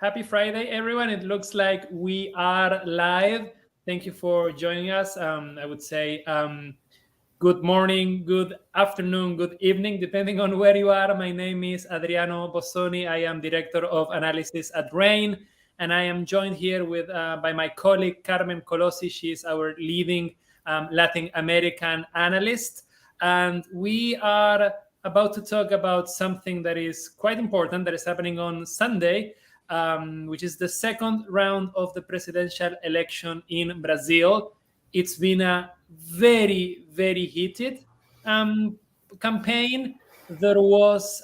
Happy Friday, everyone. It looks like we are live. Thank you for joining us. I would say good morning, good afternoon, good evening, depending on where you are. My name is Adriano Bossoni. I am Director of Analysis at Rain, and I am joined here with by my colleague Carmen Colosi. She is our leading Latin American analyst. And we are about to talk about something that is quite important that is happening on Sunday, which is the second round of the presidential election in Brazil. It's been a very, very heated um, campaign. There was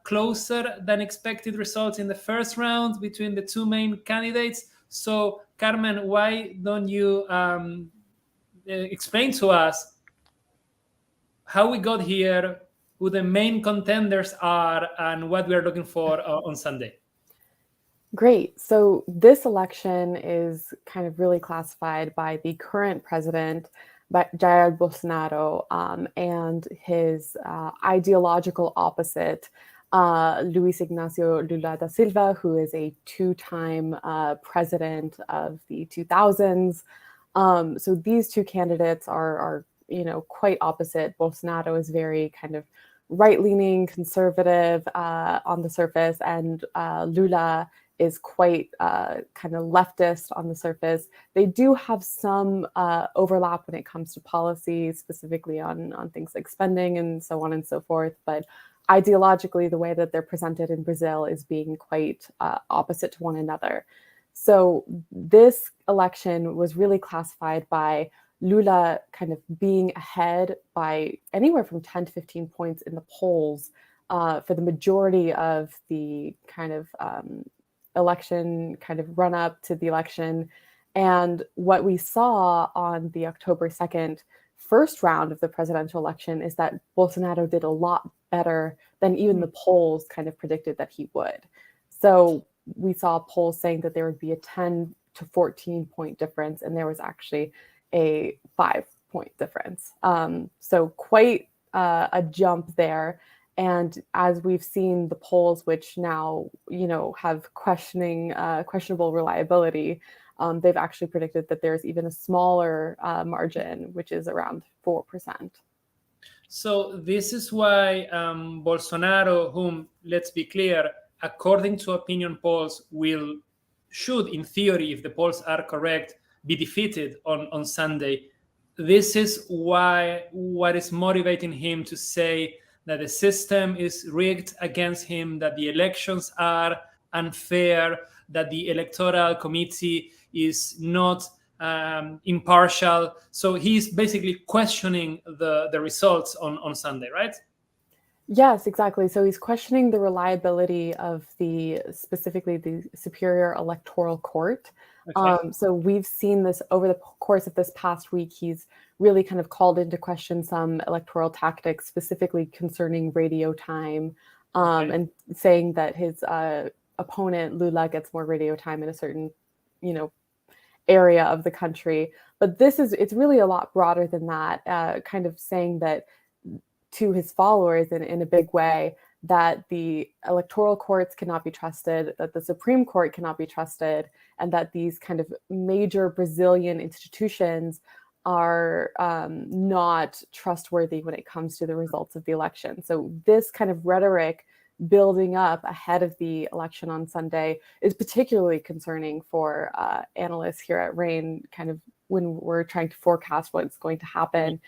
closer than expected results in the first round between the two main candidates. So, Carmen, why don't you explain to us how we got here, who the main contenders are, and what we are looking for on Sunday? Great. So this election is kind of really classified by the current president, by Jair Bolsonaro, and his ideological opposite, Luis Ignacio Lula da Silva, who is a two-time president of the 2000s. So these two candidates are quite opposite. Bolsonaro is very kind of right-leaning, conservative on the surface, and Lula is quite kind of leftist on the surface. They do have some overlap when it comes to policy, specifically on things like spending and so on and so forth. But ideologically, the way that they're presented in Brazil is being quite opposite to one another. So this election was really classified by Lula kind of being ahead by anywhere from 10 to 15 points in the polls for the majority of the kind of election, kind of run up to the election. And what we saw on the October 2nd first round of the presidential election is that Bolsonaro did a lot better than even the polls kind of predicted that he would. So we saw polls saying that there would be a 10 to 14 point difference, and there was actually a 5-point difference. So quite a jump there. And as we've seen the polls, which now have questionable reliability, they've actually predicted that there's even a smaller margin, which is around 4%. So this is why Bolsonaro, whom, let's be clear, according to opinion polls, should, in theory, if the polls are correct, be defeated on Sunday. This is why what is motivating him to say that the system is rigged against him, that the elections are unfair, that the electoral committee is not impartial. So he's basically questioning the results on Sunday, right? Yes, exactly. So he's questioning the reliability of specifically the Superior Electoral Court. Okay. So we've seen this over the course of this past week. He's really kind of called into question some electoral tactics, specifically concerning radio time, Okay. and saying that his opponent Lula gets more radio time in a certain, area of the country. But it's really a lot broader than that. Kind of saying that to his followers in a big way, that the electoral courts cannot be trusted, that the Supreme Court cannot be trusted, and that these kind of major Brazilian institutions are not trustworthy when it comes to the results of the election. So this kind of rhetoric building up ahead of the election on Sunday is particularly concerning for analysts here at RAIN, kind of when we're trying to forecast what's going to happen.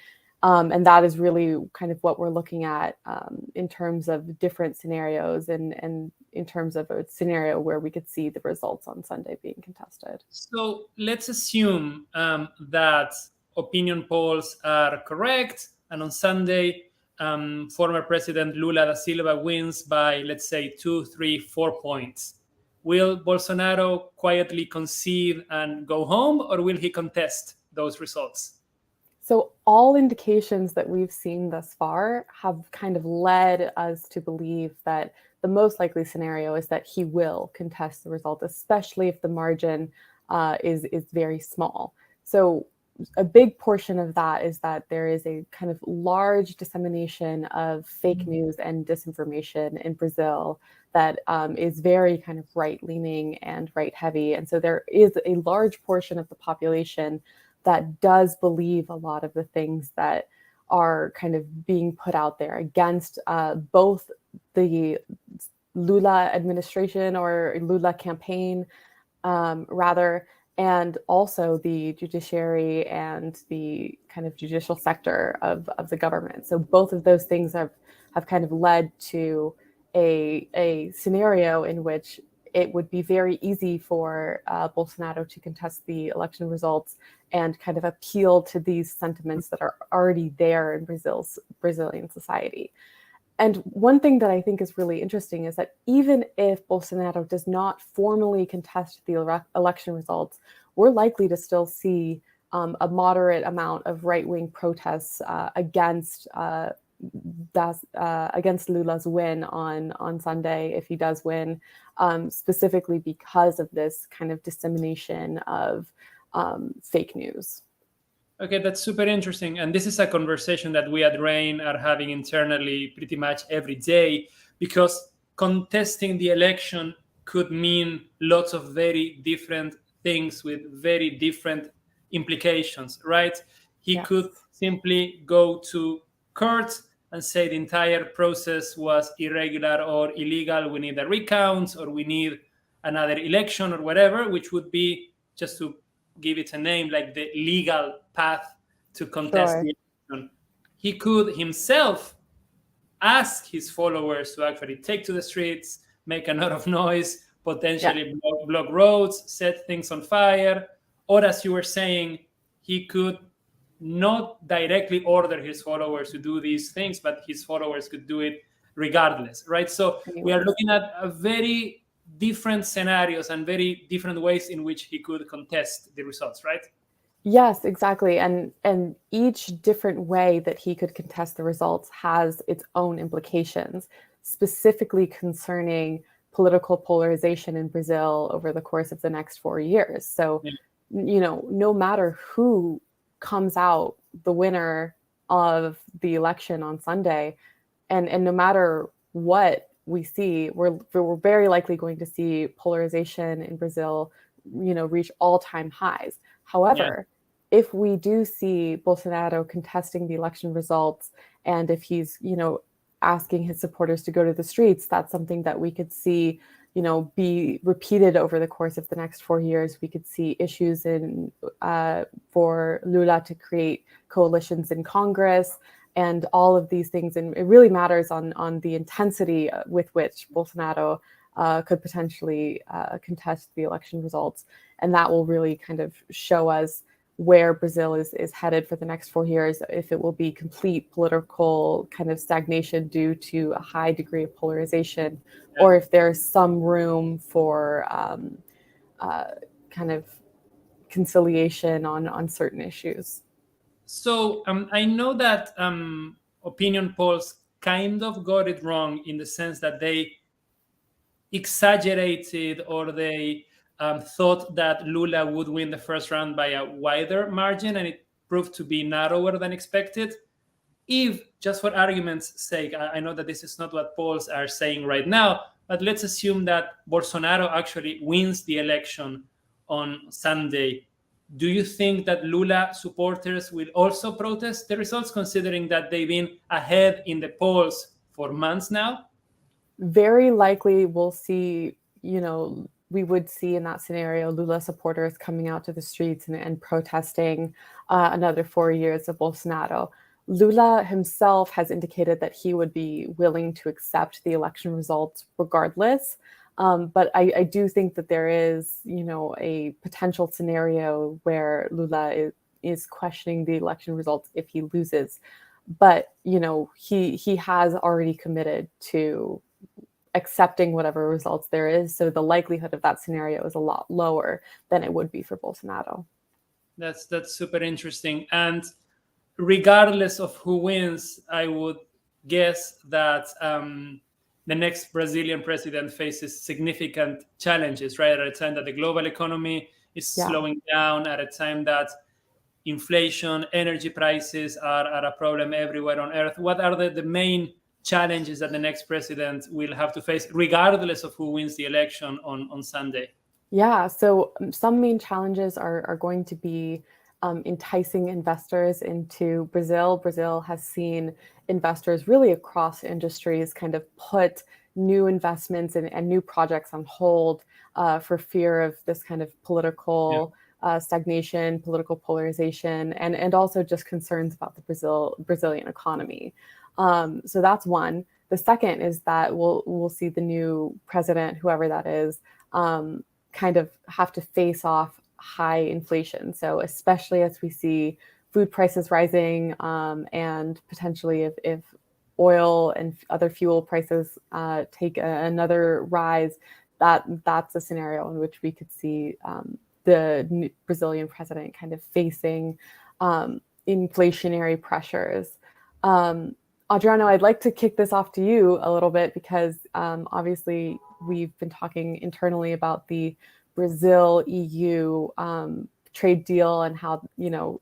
And that is really kind of what we're looking at in terms of different scenarios and in terms of a scenario where we could see the results on Sunday being contested. So let's assume that opinion polls are correct, and on Sunday, former President Lula da Silva wins by, let's say, 2, 3, 4 points. Will Bolsonaro quietly concede and go home, or will he contest those results? So all indications that we've seen thus far have kind of led us to believe that the most likely scenario is that he will contest the result, especially if the margin is very small. So a big portion of that is that there is a kind of large dissemination of fake news and disinformation in Brazil that is very kind of right-leaning and right-heavy. And so there is a large portion of the population that does believe a lot of the things that are kind of being put out there against both the Lula administration or Lula campaign, rather, and also the judiciary and the kind of judicial sector of the government. So both of those things have kind of led to a scenario in which it would be very easy for Bolsonaro to contest the election results and kind of appeal to these sentiments that are already there in Brazilian society. And one thing that I think is really interesting is that even if Bolsonaro does not formally contest the election results, we're likely to still see a moderate amount of right-wing protests against Lula's win on Sunday, if he does win, specifically because of this kind of dissemination of fake news. Okay, that's super interesting. And this is a conversation that we at RAIN are having internally pretty much every day, because contesting the election could mean lots of very different things with very different implications, right? He could simply go to court and say the entire process was irregular or illegal. We need a recount, or we need another election, or whatever, which would be, just to give it a name, like the legal path to contest the election. He could himself ask his followers to actually take to the streets, make a lot of noise, potentially block roads, set things on fire. Or, as you were saying, he could not directly order his followers to do these things, but his followers could do it regardless, right? So we are looking at a very different scenarios and very different ways in which he could contest the results, right? Yes, exactly. And each different way that he could contest the results has its own implications, specifically concerning political polarization in Brazil over the course of the next 4 years. So, no matter who comes out the winner of the election on Sunday, and no matter what we see, we're very likely going to see polarization in Brazil, reach all-time highs. However, if we do see Bolsonaro contesting the election results, and if he's, asking his supporters to go to the streets, that's something that we could see, be repeated over the course of the next 4 years. We could see issues for Lula to create coalitions in Congress and all of these things. And it really matters on the intensity with which Bolsonaro could potentially contest the election results. And that will really kind of show us where Brazil is headed for the next 4 years, if it will be complete political kind of stagnation due to a high degree of polarization, or if there's some room for kind of conciliation on certain issues. So I know that opinion polls kind of got it wrong, in the sense that they exaggerated, or they thought that Lula would win the first round by a wider margin, and it proved to be narrower than expected. If, just for argument's sake, I know that this is not what polls are saying right now, but let's assume that Bolsonaro actually wins the election on Sunday. Do you think that Lula supporters will also protest the results, considering that they've been ahead in the polls for months now? Very likely we'll see, we would see in that scenario Lula supporters coming out to the streets and protesting another 4 years of Bolsonaro. Lula himself has indicated that he would be willing to accept the election results regardless. But I do think that there is, a potential scenario where Lula is questioning the election results if he loses. But, he has already committed to accepting whatever results there is. So the likelihood of that scenario is a lot lower than it would be for Bolsonaro. That's super interesting. And regardless of who wins, I would guess that the next Brazilian president faces significant challenges, right? At a time that the global economy is slowing down, at a time that inflation, energy prices are a problem everywhere on earth. What are the main challenges that the next president will have to face, regardless of who wins the election on Sunday? Yeah, so some main challenges are going to be enticing investors into Brazil. Brazil has seen investors really across industries kind of put new investments and new projects on hold for fear of this kind of political stagnation, political polarization, and also just concerns about the Brazilian economy. So that's one. The second is that we'll see the new president, whoever that is, kind of have to face off high inflation. So especially as we see food prices rising, and potentially if oil and other fuel prices take another rise, that's a scenario in which we could see the Brazilian president kind of facing inflationary pressures. Adriano, I'd like to kick this off to you a little bit because obviously we've been talking internally about the Brazil-EU trade deal and how,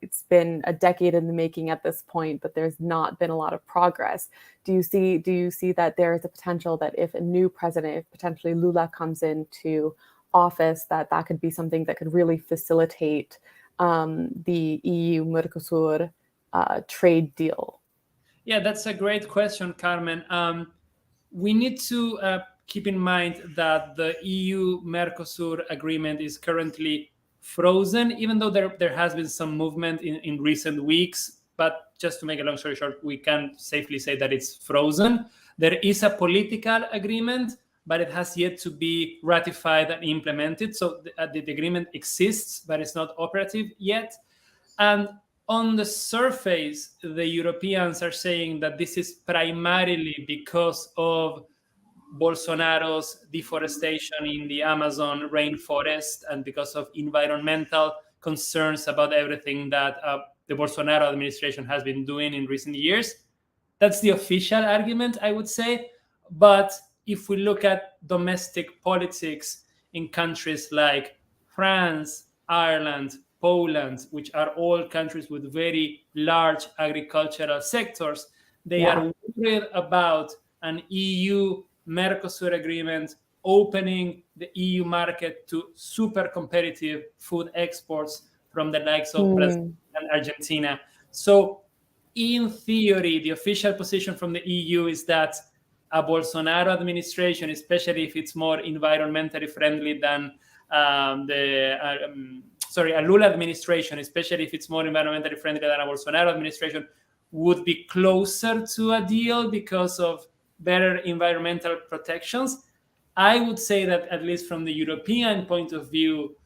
it's been a decade in the making at this point, but there's not been a lot of progress. Do you see that there is a potential that if a new president, if potentially Lula comes into office, that could be something that could really facilitate the EU-Mercosur trade deal? Yeah, that's a great question, Carmen. We need to keep in mind that the EU-Mercosur agreement is currently frozen, even though there has been some movement in recent weeks. But just to make a long story short, we can safely say that it's frozen. There is a political agreement, but it has yet to be ratified and implemented. So the agreement exists, but it's not operative yet. And on the surface, the Europeans are saying that this is primarily because of Bolsonaro's deforestation in the Amazon rainforest and because of environmental concerns about everything that the Bolsonaro administration has been doing in recent years. That's the official argument, I would say. But if we look at domestic politics in countries like France, Ireland, Poland, which are all countries with very large agricultural sectors, they are worried about an EU Mercosur agreement opening the EU market to super competitive food exports from the likes of Brazil and Argentina. So, in theory, the official position from the EU is that a Bolsonaro administration, especially if it's more environmentally friendly than a Lula administration, especially if it's more environmentally friendly than a Bolsonaro administration, would be closer to a deal because of better environmental protections. I would say that, at least from the European point of view,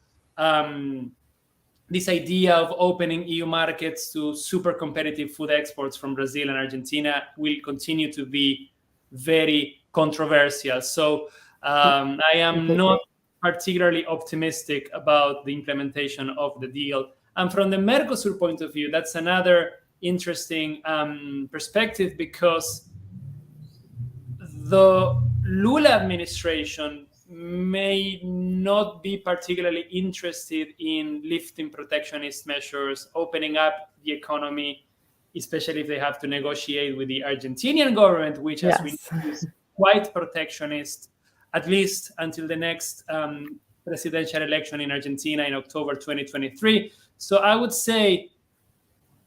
this idea of opening EU markets to super competitive food exports from Brazil and Argentina will continue to be very controversial. So I am not particularly optimistic about the implementation of the deal. And from the Mercosur point of view, that's another interesting perspective, because the Lula administration may not be particularly interested in lifting protectionist measures, opening up the economy, especially if they have to negotiate with the Argentinian government, which, as we know, is quite protectionist, at least until the next presidential election in Argentina in October 2023. So I would say,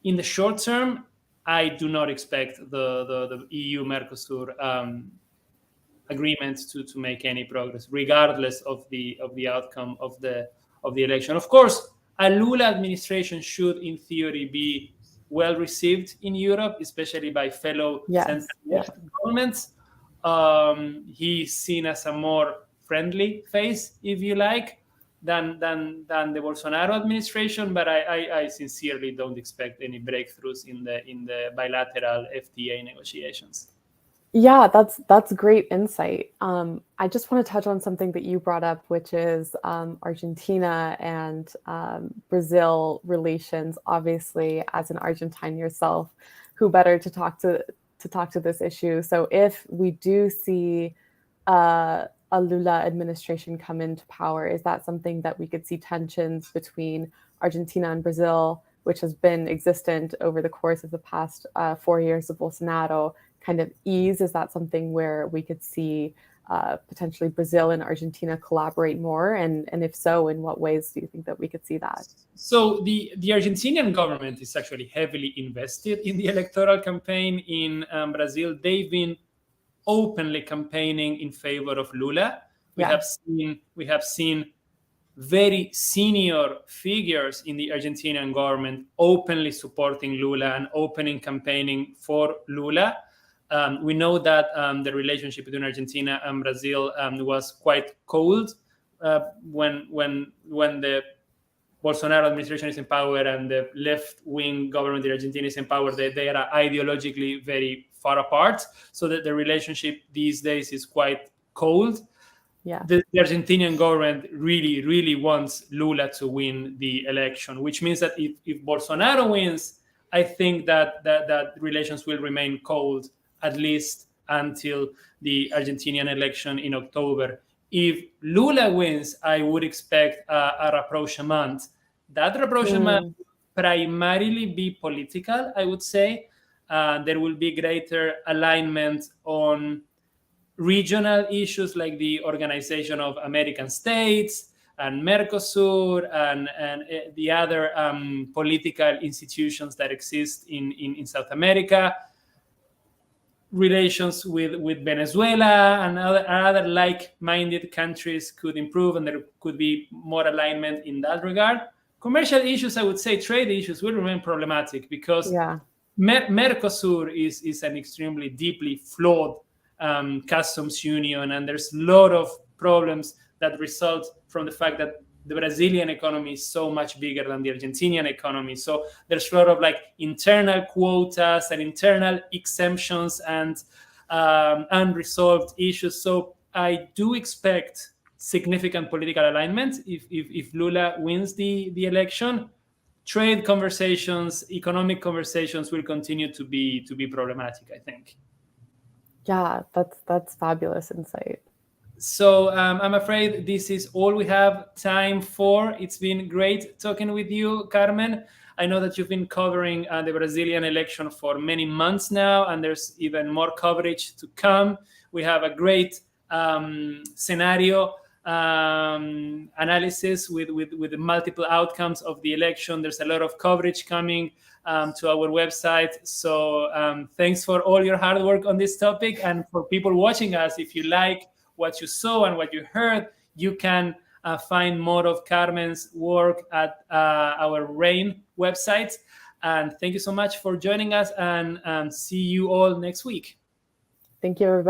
in the short term, I do not expect the EU-Mercosur agreement to make any progress, regardless of the outcome of the election. Of course, a Lula administration should, in theory, be well received in Europe, especially by fellow center-left governments. He's seen as a more friendly face, if you like, than the Bolsonaro administration. But I sincerely don't expect any breakthroughs in the bilateral FTA negotiations. Yeah, that's great insight. I just want to touch on something that you brought up, which is Argentina and Brazil relations. Obviously, as an Argentine yourself, who better to talk to this issue? So, if we do see a Lula administration come into power, is that something that we could see tensions between Argentina and Brazil which has been existent over the course of the past 4 years of Bolsonaro, kind of ease? Is that something where we could see potentially Brazil and Argentina collaborate more? And if so, in what ways do you think that we could see that? So the Argentinian government is actually heavily invested in the electoral campaign in Brazil. They've been openly campaigning in favor of Lula. We have seen very senior figures in the Argentinian government openly supporting Lula and openly campaigning for Lula. We know that the relationship between Argentina and Brazil was quite cold when the Bolsonaro administration is in power and the left-wing government in Argentina is in power. They are ideologically very far apart, so that the relationship these days is quite cold. Yeah. The Argentinian government really, really wants Lula to win the election, which means that if Bolsonaro wins, I think that relations will remain cold, at least until the Argentinian election in October. If Lula wins, I would expect a rapprochement. That rapprochement will primarily be political, I would say. There will be greater alignment on regional issues like the Organization of American States and Mercosur and the other political institutions that exist in South America. Relations with Venezuela and other like-minded countries could improve, and there could be more alignment in that regard. Commercial issues, I would say trade issues, will remain problematic because Mercosur is an extremely deeply flawed customs union, and there's a lot of problems that result from the fact that the Brazilian economy is so much bigger than the Argentinian economy. So there's a lot of internal quotas and internal exemptions and unresolved issues. So I do expect significant political alignment if Lula wins the election. Trade conversations, economic conversations will continue to be problematic, I think. Yeah, that's fabulous insight. So I'm afraid this is all we have time for. It's been great talking with you, Carmen. I know that you've been covering the Brazilian election for many months now, and there's even more coverage to come. We have a great scenario analysis with the multiple outcomes of the election. There's a lot of coverage coming to our website. So thanks for all your hard work on this topic. And for people watching us, if you like what you saw and what you heard, you can find more of Carmen's work at our RAIN website. And thank you so much for joining us, and see you all next week. Thank you, everybody.